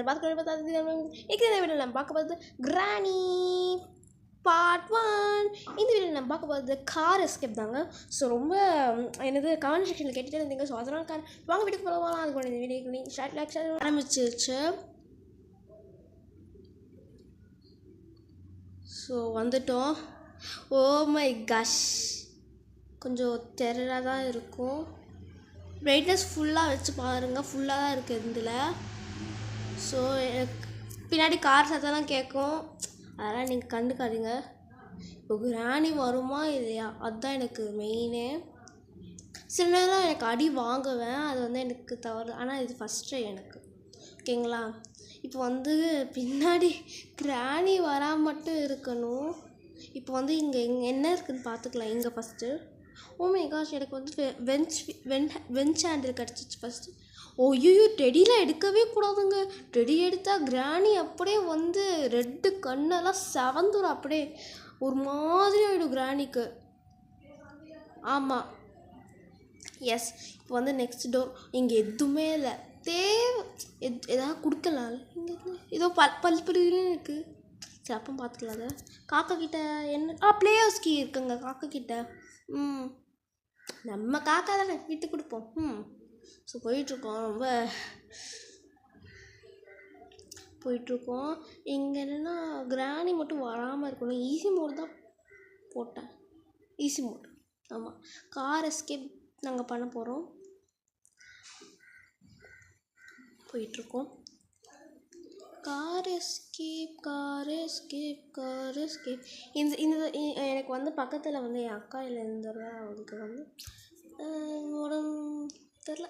நீங்கள் பார்த்து நம்ம பார்க்க போகிறது கிராணி பார்ட் 1. இந்த வீடியோ நம்ம பார்க்க போகிறது கார் எஸ்கேப் தாங்க. ஸோ ரொம்ப என்னது கமெண்ட் செக்ஷனில் கேட்டுகிட்டே இருந்தீங்க. ஸோ அதனால் வாங்க வீட்டுக்கு போகலாம். அது கூட இந்த வீடியோ ஷார்ட் லைக் ஆரம்பிச்சிருச்சு. ஸோ வந்துட்டோம். ஓ மை காஷ், கொஞ்சம் டெரராக தான் இருக்கும். பிரைட்னஸ் ஃபுல்லாக வச்சு பாருங்கள், ஃபுல்லாக தான் இருக்குது இதில். ஸோ எனக்கு பின்னாடி கார் சத்தம்லாம் கேட்கும், அதெல்லாம் நீங்கள் கண்டுக்காதீங்க. இப்போ கிராணி வருமா இல்லையா, அதுதான் எனக்கு மெயினே. சில நேரம் எனக்கு அடி வாங்குவேன், அது வந்து எனக்கு தவறு. ஆனால் இது ஃபஸ்ட் ட்ரை எனக்கு, ஓகேங்களா. இப்போ வந்து பின்னாடி கிராணி வராமல் மட்டும் இருக்கணும். இப்போ வந்து இங்கே என்ன இருக்குதுன்னு பார்த்துக்கலாம். இங்கே ஃபஸ்ட்டு ஓ மை காஷ், எனக்கு வந்து வெஞ்ச் ஹேண்டில் கிடச்சிச்சு ஃபஸ்ட்டு. ஐயோ, டெடியில் எடுக்கவே கூடாதுங்க. டெடி எடுத்தால் கிராணி அப்படியே வந்து ரெட்டு கண்ணெல்லாம் செவந்துடும், அப்படியே ஒரு மாதிரி ஆகிடும் கிராணிக்கு. ஆமாம், எஸ். இப்போ வந்து நெக்ஸ்ட் டோர். இங்கே எதுவுமே இல்லை, எதாவது கொடுக்கலாம். இங்கே ஏதோ பல்புரின்னு இருக்குது. சரி, அப்போ பார்த்துக்கலாம். அதை காக்கா கிட்ட என்ன பிளேயர்ஸ் கீ இருக்குங்க காக்கா கிட்ட. நம்ம காக்கா தானே, விட்டு கொடுப்போம். ஸோ போயிட்டுருக்கோம், ரொம்ப போயிட்டுருக்கோம். இங்கே என்னென்னா கிராணி மட்டும் வராமல் இருக்கணும். ஈஸி மோட் தான் போட்டேன், ஈஸி மோட். ஆமாம், கார் எஸ்கேப் நாங்கள் பண்ண போகிறோம். போயிட்டுருக்கோம். Car escape. இந்த எனக்கு வந்து பக்கத்தில் வந்து என் அக்கா இல்லை இருந்தவங்க, அவங்களுக்கு வந்து உடம்பு தெரில.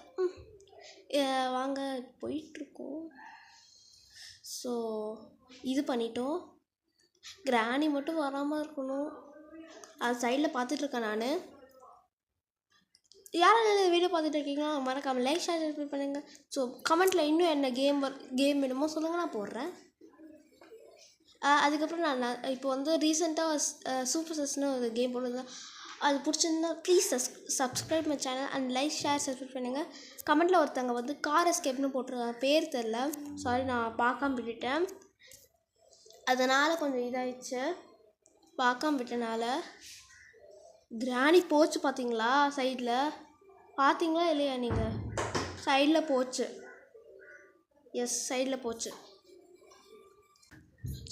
வாங்க போயிட்டுருக்கோம். ஸோ இது பண்ணிட்டோம். கிராணி மட்டும் வராமல் இருக்கணும், அது சைடில் பார்த்துட்ருக்கேன் நான். யாராவது வீடியோ பார்த்துட்டு இருக்கீங்களா, மறக்காமல் லைக் ஷேர் சப்ஸ்கிரைப் பண்ணுங்கள். ஸோ கமெண்ட்டில் இன்னும் என்ன கேம் வேணுமோ சொல்லுங்கள், நான் போடுறேன். அதுக்கப்புறம் நான் இப்போ வந்து ரீசெண்டாக சூப்பர் சஸ்னு ஒரு கேம் போடுறது, அது பிடிச்சிருந்தா please subscribe my channel and like share subscribe பண்ணுங்கள். கமெண்ட்டில் ஒருத்தவங்க வந்து கார் எஸ்கேப்னு போட்டிருக்காங்க, பேர் தெரில, சாரி நான் பார்க்காம விட்டுட்டேன். அதனால் கொஞ்சம் இதாகிடுச்சு, பார்க்காம விட்டனால. கிராணி போச்சு பார்த்தீங்களா, சைடில் பார்த்தீங்களா இல்லையா நீங்கள்? சைடில் போச்சு, எஸ் சைடில் போச்சு.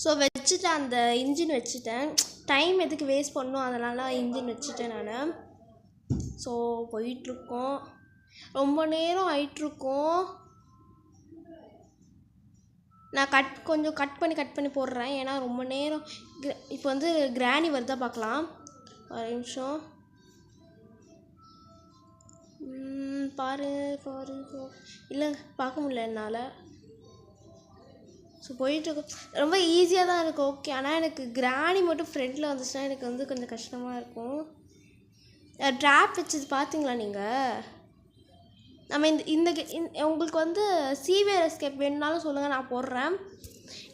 ஸோ வச்சுட்டேன், அந்த இன்ஜின் வச்சுட்டேன். டைம் எதுக்கு வேஸ்ட் பண்ணணும், அதனால இன்ஜின் வச்சுட்டேன் நான். ஸோ போயிட்டுருக்கோம், ரொம்ப நேரம் ஆயிட்டுருக்கோம். நான் கொஞ்சம் கட் பண்ணி போடுறேன், ஏன்னா ரொம்ப நேரம். இப்போ வந்து கிராணி வருதா பார்க்கலாம், ஒரு நிமிஷம். பாரு இல்லை, பார்க்க முடியல என்னால். ஸோ போயிட்டுருக்கோம், ரொம்ப ஈஸியாக தான் இருக்கும், ஓகே. ஆனால் எனக்கு கிராணி மட்டும் ஃப்ரண்ட்டில் வந்துச்சுன்னா எனக்கு வந்து கொஞ்சம் கஷ்டமாக இருக்கும். ட்ராப் வச்சது பார்த்தீங்களா நீங்கள்? நம்ம இந்த உங்களுக்கு வந்து சீவியர் எஸ்கேப் வேணுனாலும் சொல்லுங்கள், நான் போடுறேன்.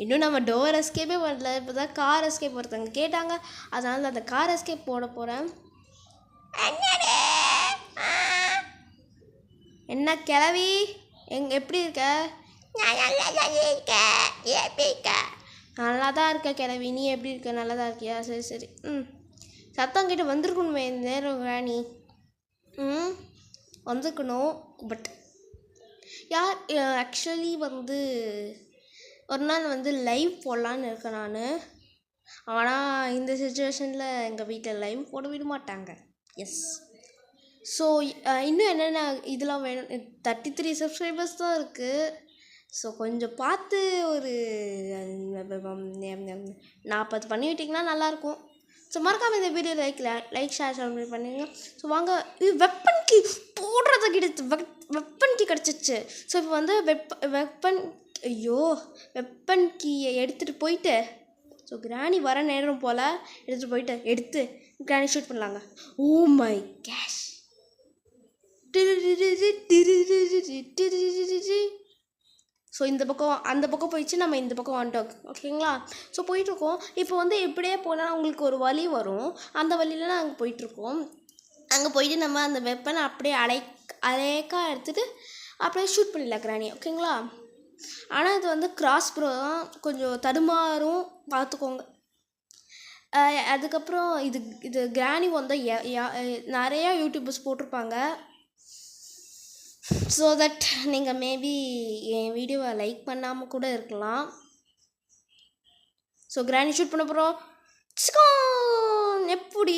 இன்னும் நம்ம டோர் எஸ்கேப்பே பண்ணல, இப்போ தான் கார் எஸ்கேப் ஒருத்தவங்க கேட்டாங்க, அதனால் அந்த கார் எஸ்கேப் போட போகிறேன். என்ன கிளவி, எப்படி இருக்க? நல்லா தான் இருக்க கிளவி, நீ எப்படி இருக்க? நல்லா தான் இருக்கியா? சரி. சத்தம் கிட்ட வந்திருக்கணுமே இந்த நேரம் கிராணி. வந்திருக்கணும். பட் ஆக்சுவலி வந்து ஒரு நாள் வந்து லைவ் போடலான்னு இருக்கேன் நான். ஆனால் இந்த சுச்சுவேஷனில் எங்கள் வீட்டில் லைவ் போட விட மாட்டாங்க, எஸ். ஸோ இன்னும் என்னென்ன இதெல்லாம் வேணும், 33 சப்ஸ்கிரைபர்ஸ் தான் இருக்குது. ஸோ கொஞ்சம் பார்த்து ஒரு 40 பண்ணிவிட்டிங்கன்னா நல்லாயிருக்கும். ஸோ மறக்காமல் இந்த வீடியோ லைக் ஷேர் சப்ஸ்கிரைப் பண்ணுங்க. ஸோ வாங்க, இது வெப்பன் கீ போடுறத வெப்பன் கீ கிடச்சிச்சு. ஸோ இப்போ வந்து வெப்பன் கீயை எடுத்துகிட்டு போயிட்டு, ஸோ கிராணி வர நேரம் போல் எடுத்து கிராணி ஷூட் பண்ணலாங்க. ஓ மை கேஷ், ஸோ இந்த பக்கம் அந்த பக்கம் போயிடுச்சு, நம்ம இந்த பக்கம் வந்துட்டோம், ஓகேங்களா. ஸோ போயிட்டுருக்கோம். இப்போ வந்து இப்படியே போனால் உங்களுக்கு ஒரு வழி வரும், அந்த வழியில் நாங்கள் போயிட்டுருக்கோம். அங்கே போயிட்டு நம்ம அந்த வெப்பனை அப்படியே அலேக்காக எடுத்துகிட்டு அப்படியே ஷூட் பண்ணிடலாம் கிராணி, ஓகேங்களா. ஆனால் இது வந்து கிராஸ் ப்ரோ தான், கொஞ்சம் தடுமாறும், பார்த்துக்கோங்க. அதுக்கப்புறம் இது கிராணி வந்து நிறையா யூடியூபர்ஸ் போட்டிருப்பாங்க. ஸோ தட் நீங்கள் மேபி என் வீடியோவை லைக் பண்ணாமல் கூட இருக்கலாம். ஸோ கிராணி ஷூட் பண்ண போகிறோம். எப்படி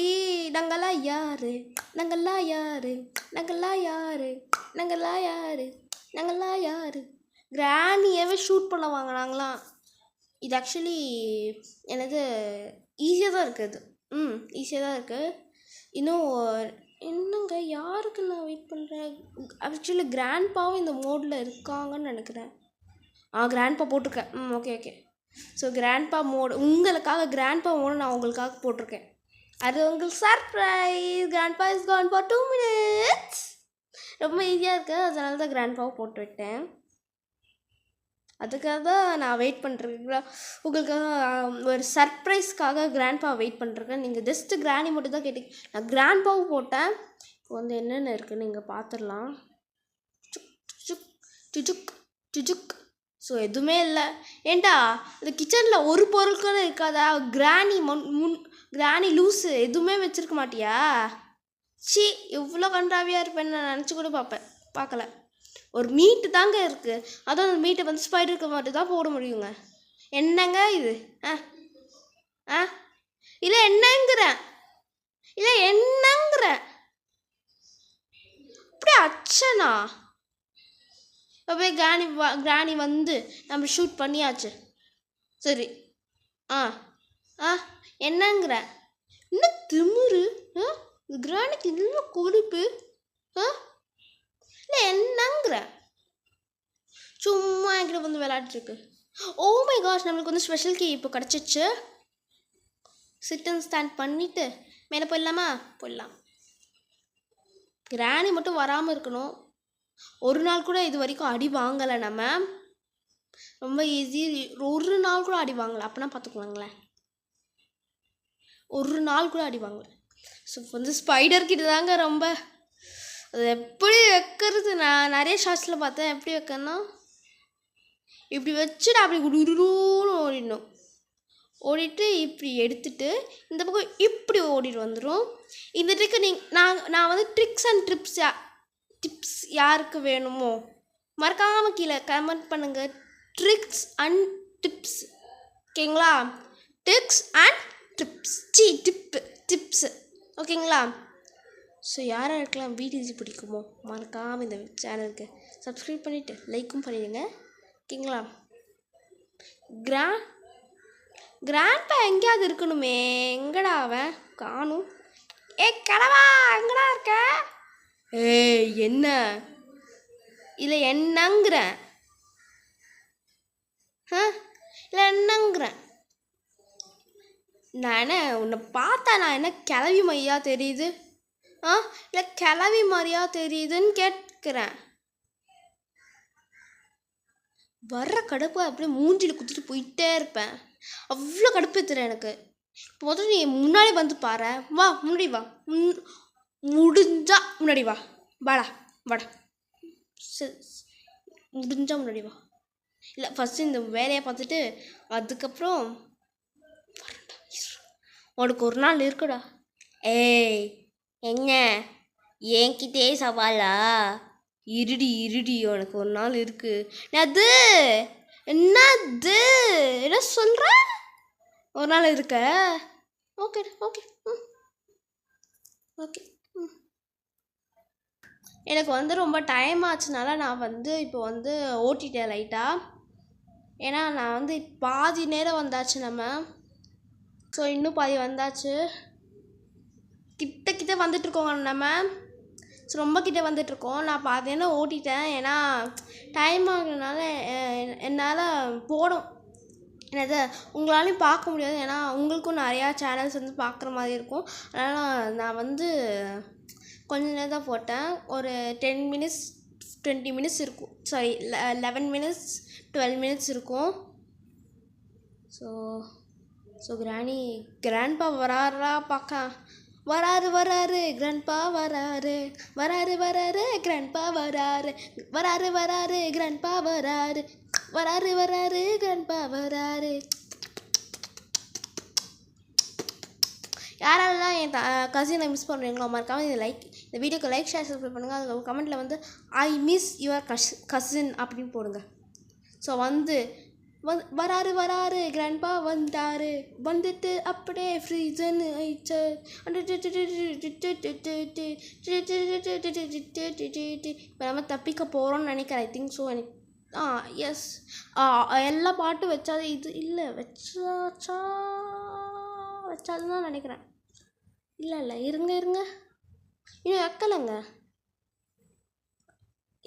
நாங்கள்லாம் யாரு நாங்கள்லாம் யாரு நாங்கள்லாம் யாரு நாங்கள்லாம் யாரு நாங்கள்லாம் யாரு கிராணியவே ஷூட் பண்ண வாங்கினாங்களாம். இது ஆக்சுவலி எனது ஈஸியாக தான் இருக்குது. ஈஸியாக தான் இருக்குது. இன்னுங்க யாருக்கு நான் வெயிட் பண்ணுறேன். ஆக்சுவலி கிராண்ட்பாவும் இந்த மோடில் இருக்காங்கன்னு நினைக்கிறேன். கிராண்ட்பா போட்டிருக்கேன். ஓகே. ஸோ கிராண்ட்பா மோடு உங்களுக்காக, கிராண்ட்பா மோடு நான் உங்களுக்காக போட்டிருக்கேன். அது உங்களுக்கு surprise. Grandpa is gone for 2 minutes. ரொம்ப ஈஸியாக இருக்குது, அதனால தான் கிராண்ட்பாவை போட்டு விட்டேன். அதுக்காக தான் நான் வெயிட் பண்ணுறேன். உங்களுக்காக ஒரு சர்ப்ரைஸ்க்காக கிராண்ட்பா வெயிட் பண்ணுறேன். நீங்கள் ஜஸ்ட்டு கிராணி மட்டும் தான் கேட்டீங்க. நான் கிராண்ட்பாவும் போட்டேன். இப்போ வந்து என்னென்ன இருக்குதுன்னு நீங்கள் பார்த்துடலாம். டுஜுக். ஸோ எதுவுமே இல்லை. ஏன்டா இந்த கிச்சனில் ஒரு பொருட்களும் இருக்காதா? கிராணி லூஸு எதுவுமே வச்சுருக்க மாட்டியா? எவ்வளோ கன்றாவியாக இருப்பேன்னு நான் நினச்சி கூட பார்க்கல. ஒரு மீட்டு தாங்க இருக்குது. அதுவும் அந்த மீட்டை வந்து ஸ்பைடருக்கு மட்டும் தான் போட முடியுங்க. என்னங்க இது? இல்லை என்னங்கிறேன் அப்படியே அச்சனா? போய் கிராணி வந்து நம்ம ஷூட் பண்ணியாச்சு. சரி. என்னங்கிற? இன்னும் திமுரு? கிராணிக்கு இன்னும் கொழுப்பு? இல்லை என்னங்கிற? சும்மா என்கிட்ட வந்து விளையாட்டுருக்கு. ஓ மை காஷ், நம்மளுக்கு வந்து ஸ்பெஷல் கீ இப்போ கிடச்சிச்சு. சிட் அண்ட் ஸ்டாண்ட் பண்ணிவிட்டு மேலே போயிடலாம். கிராணி மட்டும் வராமல் இருக்கணும். ஒரு நாள் கூட இது வரைக்கும் அடி வாங்கலை. நம்ம ரொம்ப ஈஸி. ஒரு நாள் கூட அடி வாங்கலை. அப்படின்னா பார்த்துக்கலாங்களேன், ஒரு நாள் கூட அடி வாங்கலை. ஸோ வந்து ஸ்பைடர்கிட்ட தாங்க ரொம்ப. அது எப்படி வைக்கிறது? நான் நிறைய ஷார்ட்ஸில் பார்த்தேன். எப்படி வைக்கன்னா, இப்படி வச்சுட்டு அப்படி குடுன்னு ஓடிடணும். ஓடிட்டு இப்படி எடுத்துட்டு இந்த பக்கம் இப்படி ஓடிட்டு வந்துடும். இந்த ட்ரிக்கு நான் வந்து ட்ரிக்ஸ் அண்ட் டிப்ஸ் யாருக்கு வேணுமோ மறக்காமல் கீழே கமெண்ட் பண்ணுங்கள். ட்ரிக்ஸ் அண்ட் டிப்ஸ், ஓகேங்களா? ட்ரிக்ஸ் அண்ட் டிப்ஸ் ஓகேங்களா? ஸோ யாருக்கெல்லாம் வீடியோஸ் பிடிக்குமோ மறக்காமல் இந்த சேனலுக்கு சப்ஸ்கிரைப் பண்ணிவிட்டு லைக்கும் பண்ணிடுங்க, ஓகேங்களா? கிராண்ட்பா எங்கேயாவது இருக்கணுமே. எங்கடா அவன் காணும்? கிழவா எங்கடா இருக்க? என்ன இல்லை என்னங்கிறேன்? இல்லை என்னங்கிறேன்? நான் என்ன உன்னை பார்த்தா நான் என்ன கிளவி மாதிரியா தெரியுது? இல்லை கிளவி மாதிரியா தெரியுதுன்னு கேட்குறேன். வர்ற கடுப்பு அப்படியே மூஞ்சியில் குத்திட்டு போயிட்டே இருப்பேன். அவ்வளோ கடுப்பு ஏற்றுறேன் எனக்கு. முதல்ல நீ முன்னாடி வந்து பாரு. முன்னாடி வா, முடிஞ்சா முன்னாடி வாடா முடிஞ்சா முன்னாடி வா. இல்லை ஃபஸ்ட்டு இந்த வேலையை பார்த்துட்டு அதுக்கப்புறம் உனக்கு ஒரு நாள் இருக்குடா. என்ன என்கிட்டே சவாலா? இருடி உனக்கு ஒரு நாள் இருக்கு. என்னது என்ன சொல்ற? ஒரு நாள் இருக்க? ஓகே. எனக்கு வந்து ரொம்ப டைம் ஆச்சுனால நான் வந்து இப்போ வந்து ஓட்டிட்டேன் லைட்டாக. ஏன்னா நான் வந்து பாதி நேரம் வந்தாச்சு நம்ம. ஸோ இன்னும் பாதி வந்தாச்சு. கிட்ட வந்துட்டுருக்கோங்க நம்ம. ஸோ ரொம்ப கிட்ட வந்துட்டுருக்கோம். நான் பாதி நேரம் ஓட்டிட்டேன். ஏன்னா டைம் ஆகுறதுனால என்னால் என்னது உங்களாலையும் பார்க்க முடியாது. ஏன்னா உங்களுக்கும் நிறையா சேனல்ஸ் வந்து பார்க்குற மாதிரி இருக்கும். அதனால் நான் வந்து கொஞ்ச நேரம் தான் போட்டேன். ஒரு 10 minutes 20 minutes இருக்கும். சாரி 11 minutes 12 minutes இருக்கும். ஸோ கிராண்ட்பா வராரா பார்க்க. வராரு கிராண்ட்பா வராரு கிராண்ட்பா வராரு கிராண்ட்பா வராரு. வராரு வராரு கிராண்ட்பா வராரு. யாரெல்லாம் என் கசினை மிஸ் பண்ணுறீங்களோ மறக்காம இந்த வீடியோக்கு லைக் ஷேர் சப்ஸ்கிரைப் பண்ணுங்கள். அது கமெண்ட்டில் வந்து ஐ மிஸ் யுவர் கசின் அப்படின்னு போடுங்க. ஸோ வராரு வராரு கிராண்ட்பா வந்தாரு, வந்துட்டு அப்படியே ஃப்ரீசன்னு ஆயிடுச்சு. இப்போ நம்ம தப்பிக்க போகிறோம்னு நினைக்கிறேன். I think so. எனக்கு எஸ், எல்லா பாட்டும் வச்சாது இது இல்லை வச்சாதுன்னு தான் நினைக்கிறேன். இல்லை இருங்க இன்னும் வைக்கலைங்க.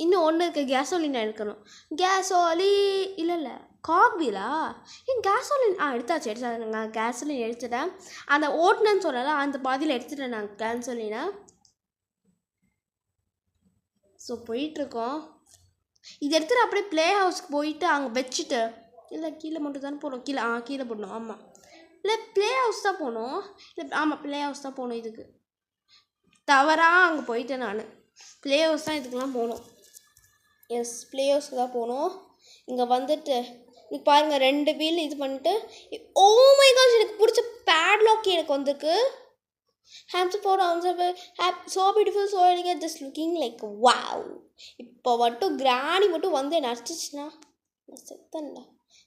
இன்னும் ஒன்று இருக்குது, கேசோலின் எடுக்கணும். கேசோலி இல்லை காக்வீலா கேசோலின் எடுத்தாச்சுங்க. கேசோலின் எடுத்துட்டேன். அந்த ஓட்டுனன்னு சொல்லலை, அந்த பாதியில் எடுத்துட்டேன் நான் கேசோலினை. ஸோ போயிட்டுருக்கோம். இது எடுத்துகிட்டு அப்படியே ப்ளே ஹவுஸ்க்கு போயிட்டு அங்கே வச்சுட்டு, இல்லை கீழே மட்டும் தானே போகணும். கீழே போடணும். ஆமாம், இல்லை ப்ளே ஹவுஸ் தான் போகணும். இல்லை ஆமாம், ப்ளே ஹவுஸ் தான் போகணும். இதுக்கு தவறாக அங்கே போயிட்டேன் நான். ப்ளே ஹவுஸ் தான் இதுக்கெலாம் போகணும். எஸ், ப்ளே ஹவுஸ்க்கு தான் போகணும். இங்கே வந்துட்டு இப்போ பாருங்கள், 2 வீல் இது பண்ணிட்டு, ஓ மை காஷ், எனக்கு பிடிச்ச பேட்லாக் எனக்கு வந்திருக்கு. So beautiful, so elegant, just looking like wow. இப்போ மட்டும் கிராணி மட்டும் வந்து என்ன அடிச்சிச்சுன்னா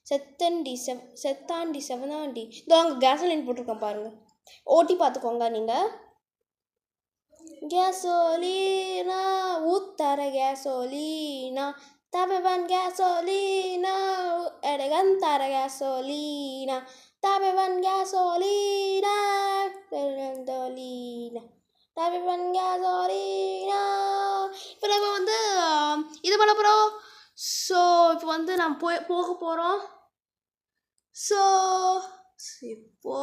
செத்தாண்டி 7ஆண்டி. இதோ அங்கே கேசோலின் போட்டிருக்கேன் பாருங்கள், ஓட்டி பார்த்துக்கோங்க நீங்கள். Gasolina ஊத்தர gasolina tabeban gasolina elegantare gasolina tabeban gasolina gasolina tabeban gasolina. இப்போ நம்ம வந்து இது பண்ண போகிறோம். ஸோ இப்போ வந்து நம்ம போக போகிறோம். ஸோ இப்போ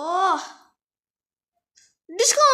டிஸ்கோ